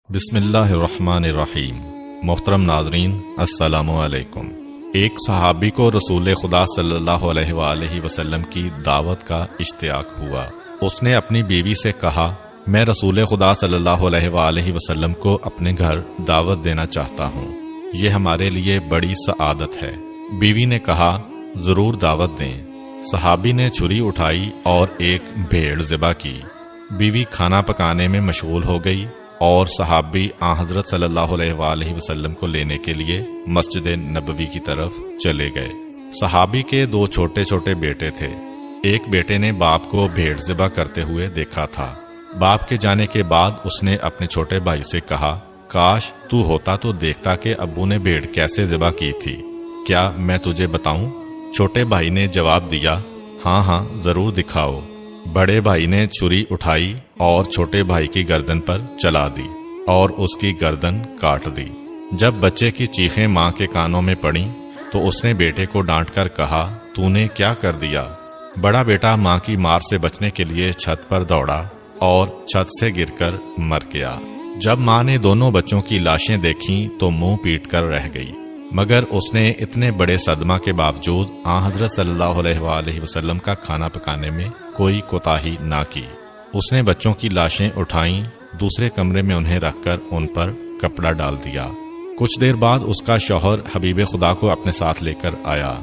بسم اللہ الرحمن الرحیم۔ محترم ناظرین، السلام علیکم۔ ایک صحابی کو رسول خدا صلی اللہ علیہ وآلہ وسلم کی دعوت کا اشتیاق ہوا۔ اس نے اپنی بیوی سے کہا، میں رسول خدا صلی اللہ علیہ وآلہ وسلم کو اپنے گھر دعوت دینا چاہتا ہوں، یہ ہمارے لیے بڑی سعادت ہے۔ بیوی نے کہا، ضرور دعوت دیں۔ صحابی نے چھری اٹھائی اور ایک بھیڑ ذبح کی۔ بیوی کھانا پکانے میں مشغول ہو گئی اور صحابی حضرت صلی اللہ علیہ وآلہ وسلم کو لینے کے لیے مسجد نبوی کی طرف چلے گئے۔ صحابی کے دو چھوٹے چھوٹے بیٹے تھے۔ ایک بیٹے نے باپ کو بھیڑ ذبح کرتے ہوئے دیکھا تھا۔ باپ کے جانے کے بعد اس نے اپنے چھوٹے بھائی سے کہا، کاش تو ہوتا تو دیکھتا کہ ابو نے بھیڑ کیسے ذبح کی تھی، کیا میں تجھے بتاؤں؟ چھوٹے بھائی نے جواب دیا، ہاں ہاں ضرور دکھاؤ۔ بڑے بھائی نے چھری اٹھائی اور چھوٹے بھائی کی گردن پر چلا دی اور اس کی گردن کاٹ دی۔ جب بچے کی چیخیں ماں کے کانوں میں پڑیں تو اس نے بیٹے کو ڈانٹ کر کہا، تو نے کیا کر دیا؟ بڑا بیٹا ماں کی مار سے بچنے کے لیے چھت پر دوڑا اور چھت سے گر کر مر گیا۔ جب ماں نے دونوں بچوں کی لاشیں دیکھیں تو منہ پیٹ کر رہ گئی، مگر اس نے اتنے بڑے صدمہ کے باوجود حضرت صلی اللہ علیہ وآلہ وسلم کا کھانا پکانے میں کوئی کوتاہی نہ کی۔ اس نے بچوں کی لاشیں اٹھائیں، دوسرے کمرے میں انہیں رکھ کر ان پر کپڑا ڈال دیا۔ کچھ دیر بعد اس کا شوہر حبیب خدا کو اپنے ساتھ لے کر آیا۔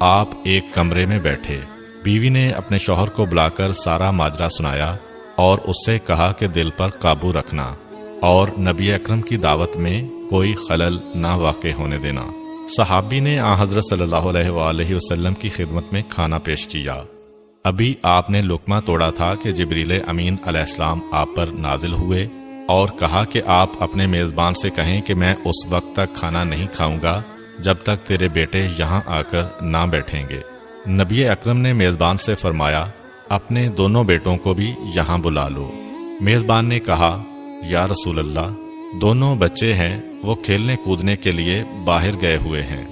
آپ ایک کمرے میں بیٹھے۔ بیوی نے اپنے شوہر کو بلا کر سارا ماجرا سنایا اور اس سے کہا کہ دل پر قابو رکھنا اور نبی اکرم کی دعوت میں کوئی خلل نہ واقع ہونے دینا۔ صحابی نے حضرت صلی اللہ علیہ وآلہ وسلم کی خدمت میں کھانا پیش کیا۔ ابھی آپ نے لقمہ توڑا تھا کہ جبریل امین علیہ السلام آپ پر نازل ہوئے اور کہا کہ آپ اپنے میزبان سے کہیں کہ میں اس وقت تک کھانا نہیں کھاؤں گا جب تک تیرے بیٹے یہاں آ کر نہ بیٹھیں گے۔ نبی اکرم نے میزبان سے فرمایا، اپنے دونوں بیٹوں کو بھی یہاں بلا لو۔ میزبان نے کہا، یا رسول اللہ، دونوں بچے ہیں، وہ کھیلنے کودنے کے لیے باہر گئے ہوئے ہیں،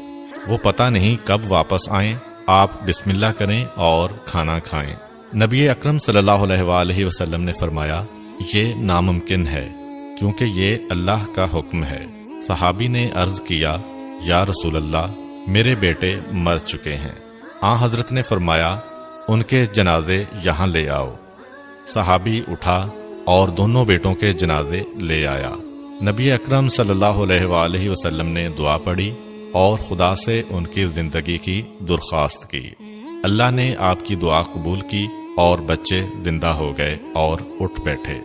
وہ پتہ نہیں کب واپس آئیں، آپ بسم اللہ کریں اور کھانا کھائیں۔ نبی اکرم صلی اللہ علیہ وآلہ وسلم نے فرمایا، یہ ناممکن ہے کیونکہ یہ اللہ کا حکم ہے۔ صحابی نے عرض کیا، یا رسول اللہ، میرے بیٹے مر چکے ہیں۔ حضرت نے فرمایا، ان کے جنازے یہاں لے آؤ۔ صحابی اٹھا اور دونوں بیٹوں کے جنازے لے آیا۔ نبی اکرم صلی اللہ علیہ وآلہ وسلم نے دعا پڑھی اور خدا سے ان کی زندگی کی درخواست کی۔ اللہ نے آپ کی دعا قبول کی اور بچے زندہ ہو گئے اور اٹھ بیٹھے۔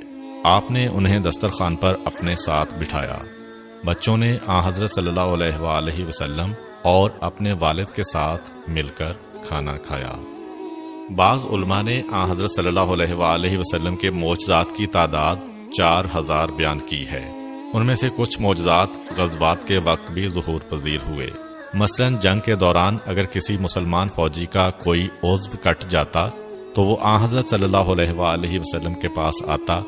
آپ نے انہیں دسترخوان پر اپنے ساتھ بٹھایا۔ بچوں نے حضرت صلی اللہ علیہ وآلہ وسلم اور اپنے والد کے ساتھ مل کر کھانا کھایا۔ بعض علماء نے حضرت صلی اللہ علیہ وآلہ وسلم کے معجزات کی تعداد 4000 بیان کی ہے۔ ان میں سے کچھ معجزات غزوات کے وقت بھی ظہور پذیر ہوئے۔ مثلا جنگ کے دوران اگر کسی مسلمان فوجی کا کوئی عضو کٹ جاتا تو وہ حضرت صلی اللہ علیہ وآلہ وسلم کے پاس آتا،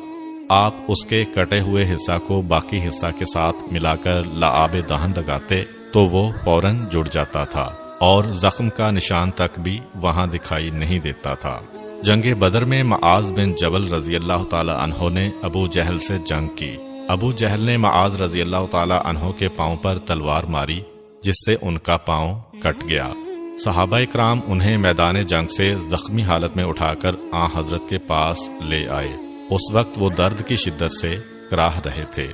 آپ اس کے کٹے ہوئے حصہ کو باقی حصہ کے ساتھ ملا کر لعاب دہن لگاتے تو وہ فوراً جڑ جاتا تھا اور زخم کا نشان تک بھی وہاں دکھائی نہیں دیتا تھا۔ جنگ بدر میں معاذ بن جبل رضی اللہ تعالی عنہ نے ابو جہل سے جنگ کی۔ ابو جہل نے معاذ رضی اللہ تعالی عنہ کے پاؤں پر تلوار ماری جس سے ان کا پاؤں کٹ گیا۔ صحابہ کرام انہیں میدان جنگ سے زخمی حالت میں اٹھا کر حضرت کے پاس لے آئے۔ اس وقت وہ درد کی شدت سے کراہ رہے تھے۔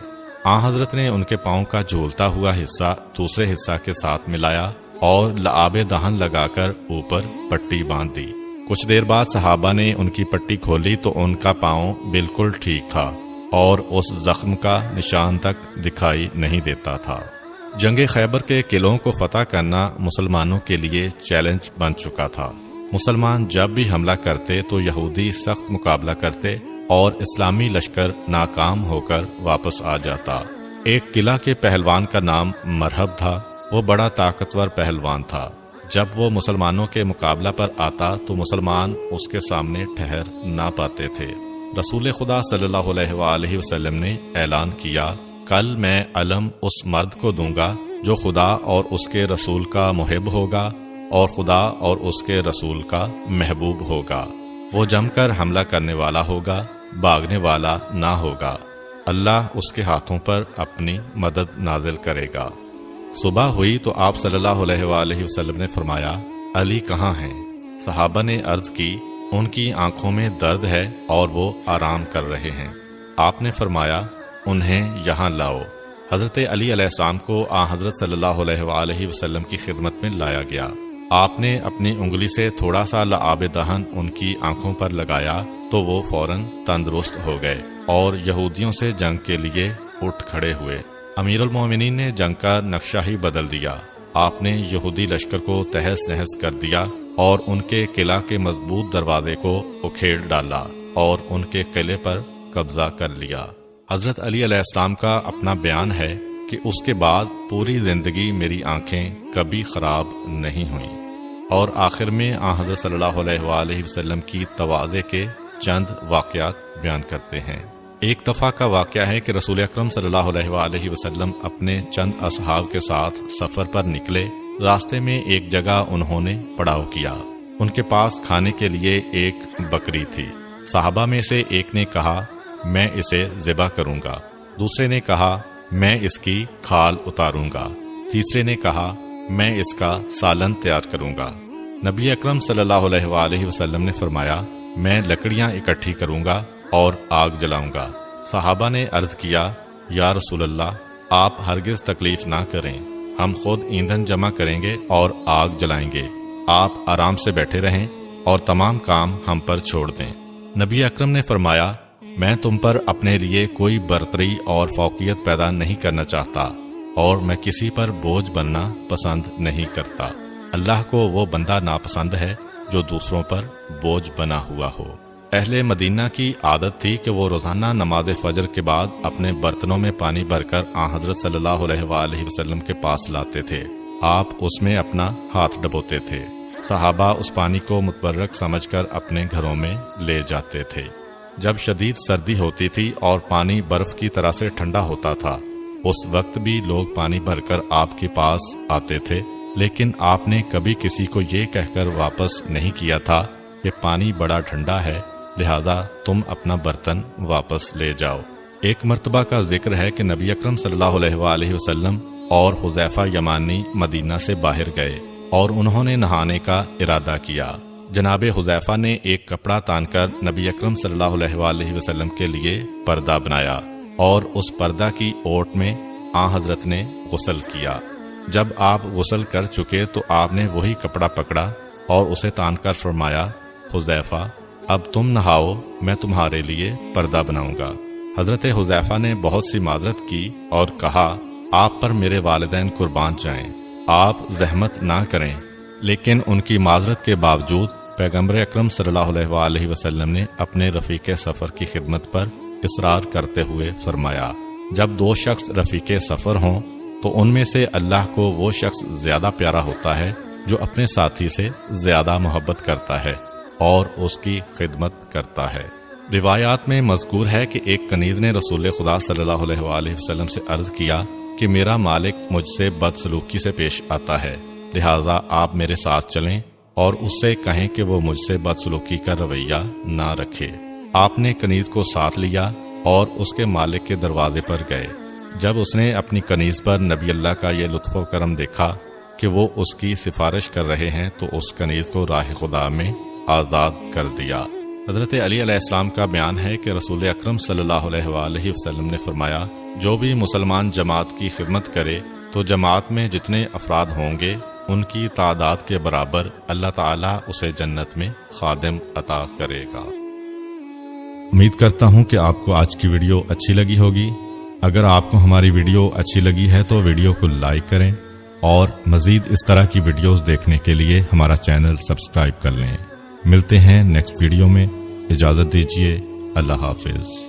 حضرت نے ان کے پاؤں کا جھولتا ہوا حصہ دوسرے حصہ کے ساتھ ملایا اور لعاب دہن لگا کر اوپر پٹی باندھ دی۔ کچھ دیر بعد صحابہ نے ان کی پٹی کھولی تو ان کا پاؤں بالکل ٹھیک تھا اور اس زخم کا نشان تک دکھائی نہیں دیتا تھا۔ جنگ خیبر کے قلعوں کو فتح کرنا مسلمانوں کے لیے چیلنج بن چکا تھا۔ مسلمان جب بھی حملہ کرتے تو یہودی سخت مقابلہ کرتے اور اسلامی لشکر ناکام ہو کر واپس آ جاتا۔ ایک قلعہ کے پہلوان کا نام مرحب تھا۔ وہ بڑا طاقتور پہلوان تھا۔ جب وہ مسلمانوں کے مقابلہ پر آتا تو مسلمان اس کے سامنے ٹھہر نہ پاتے تھے۔ رسول خدا صلی اللہ علیہ وآلہ وسلم نے اعلان کیا، کل میں علم اس مرد کو دوں گا جو خدا اور اس کے رسول کا محب ہوگا اور خدا اور اس کے رسول کا محبوب ہوگا۔ وہ جم کر حملہ کرنے والا ہوگا، بھاگنے والا نہ ہوگا۔ اللہ اس کے ہاتھوں پر اپنی مدد نازل کرے گا۔ صبح ہوئی تو آپ صلی اللہ علیہ وآلہ وسلم نے فرمایا، علی کہاں ہیں؟ صحابہ نے عرض کی، ان کی آنکھوں میں درد ہے اور وہ آرام کر رہے ہیں۔ آپ نے فرمایا، انہیں یہاں لاؤ۔ حضرت علی علیہ السلام کو حضرت صلی اللہ علیہ وآلہ وسلم کی خدمت میں لایا گیا۔ آپ نے اپنی انگلی سے تھوڑا سا لعاب دہن ان کی آنکھوں پر لگایا تو وہ فوراً تندرست ہو گئے اور یہودیوں سے جنگ کے لیے اٹھ کھڑے ہوئے۔ امیر المومنین نے جنگ کا نقشہ ہی بدل دیا۔ آپ نے یہودی لشکر کو تہس نہس کر دیا اور ان کے قلعہ کے مضبوط دروازے کو اکھیڑ ڈالا اور ان کے قلعے پر قبضہ کر لیا۔ حضرت علی علیہ السلام کا اپنا بیان ہے کہ اس کے بعد پوری زندگی میری آنکھیں کبھی خراب نہیں ہوئیں، اور آخر میں حضرت صلی اللہ علیہ وآلہ وسلم کی تواضع کے چند واقعات بیان کرتے ہیں۔ ایک دفعہ کا واقعہ ہے کہ رسول اکرم صلی اللہ علیہ وآلہ وسلم اپنے چند اصحاب کے ساتھ سفر پر نکلے۔ راستے میں ایک جگہ انہوں نے پڑاؤ کیا۔ ان کے پاس کھانے کے لیے ایک بکری تھی۔ صحابہ میں سے ایک نے کہا، میں اسے ذبح کروں گا۔ دوسرے نے کہا، میں اس کی کھال اتاروں گا۔ تیسرے نے کہا، میں اس کا سالن تیار کروں گا۔ نبی اکرم صلی اللہ علیہ وآلہ وسلم نے فرمایا، میں لکڑیاں اکٹھی کروں گا اور آگ جلاؤں گا۔ صحابہ نے عرض کیا، یا رسول اللہ، آپ ہرگز تکلیف نہ کریں، ہم خود ایندھن جمع کریں گے اور آگ جلائیں گے، آپ آرام سے بیٹھے رہیں اور تمام کام ہم پر چھوڑ دیں۔ نبی اکرم نے فرمایا، میں تم پر اپنے لیے کوئی برتری اور فوقیت پیدا نہیں کرنا چاہتا، اور میں کسی پر بوجھ بننا پسند نہیں کرتا۔ اللہ کو وہ بندہ ناپسند ہے جو دوسروں پر بوجھ بنا ہوا ہو۔ اہل مدینہ کی عادت تھی کہ وہ روزانہ نماز فجر کے بعد اپنے برتنوں میں پانی بھر کر حضرت صلی اللہ علیہ وآلہ وسلم کے پاس لاتے تھے۔ آپ اس میں اپنا ہاتھ ڈبوتے تھے۔ صحابہ اس پانی کو متبرک سمجھ کر اپنے گھروں میں لے جاتے تھے۔ جب شدید سردی ہوتی تھی اور پانی برف کی طرح سے ٹھنڈا ہوتا تھا، اس وقت بھی لوگ پانی بھر کر آپ کے پاس آتے تھے، لیکن آپ نے کبھی کسی کو یہ کہہ کر واپس نہیں کیا تھا کہ پانی بڑا ٹھنڈا ہے، لہذا تم اپنا برتن واپس لے جاؤ۔ ایک مرتبہ کا ذکر ہے کہ نبی اکرم صلی اللہ علیہ وآلہ وسلم اور حذیفہ یمانی مدینہ سے باہر گئے اور انہوں نے نہانے کا ارادہ کیا۔ جناب حذیفہ نے ایک کپڑا تان کر نبی اکرم صلی اللہ علیہ وآلہ وسلم کے لیے پردہ بنایا اور اس پردہ کی اوٹ میں حضرت نے غسل کیا۔ جب آپ غسل کر چکے تو آپ نے وہی کپڑا پکڑا اور اسے تان کر فرمایا، حذیفہ، اب تم نہاؤ، میں تمہارے لیے پردہ بناؤں گا۔ حضرت حذیفہ نے بہت سی معذرت کی اور کہا، آپ پر میرے والدین قربان جائیں، آپ زحمت نہ کریں، لیکن ان کی معذرت کے باوجود پیغمبر اکرم صلی اللہ علیہ وآلہ وسلم نے اپنے رفیق سفر کی خدمت پر اصرار کرتے ہوئے فرمایا، جب دو شخص رفیق سفر ہوں تو ان میں سے اللہ کو وہ شخص زیادہ پیارا ہوتا ہے جو اپنے ساتھی سے زیادہ محبت کرتا ہے اور اس کی خدمت کرتا ہے۔ روایات میں مذکور ہے کہ ایک کنیز نے رسول خدا صلی اللہ علیہ وآلہ وسلم سے عرض کیا کہ میرا مالک مجھ سے بدسلوکی سے پیش آتا ہے، لہٰذا آپ میرے ساتھ چلیں اور اس سے کہیں کہ وہ مجھ سے بدسلوکی کا رویہ نہ رکھے۔ آپ نے کنیز کو ساتھ لیا اور اس کے مالک کے دروازے پر گئے۔ جب اس نے اپنی کنیز پر نبی اللہ کا یہ لطف و کرم دیکھا کہ وہ اس کی سفارش کر رہے ہیں تو اس کنیز کو راہ خدا میں آزاد کر دیا۔ حضرت علی علیہ السلام کا بیان ہے کہ رسول اکرم صلی اللہ علیہ وآلہ وسلم نے فرمایا، جو بھی مسلمان جماعت کی خدمت کرے تو جماعت میں جتنے افراد ہوں گے ان کی تعداد کے برابر اللہ تعالیٰ اسے جنت میں خادم عطا کرے گا۔ امید کرتا ہوں کہ آپ کو آج کی ویڈیو اچھی لگی ہوگی۔ اگر آپ کو ہماری ویڈیو اچھی لگی ہے تو ویڈیو کو لائک کریں اور مزید اس طرح کی ویڈیوز دیکھنے کے لیے ہمارا چینل سبسکرائب کر لیں۔ ملتے ہیں نیکسٹ ویڈیو میں، اجازت دیجیے، اللہ حافظ۔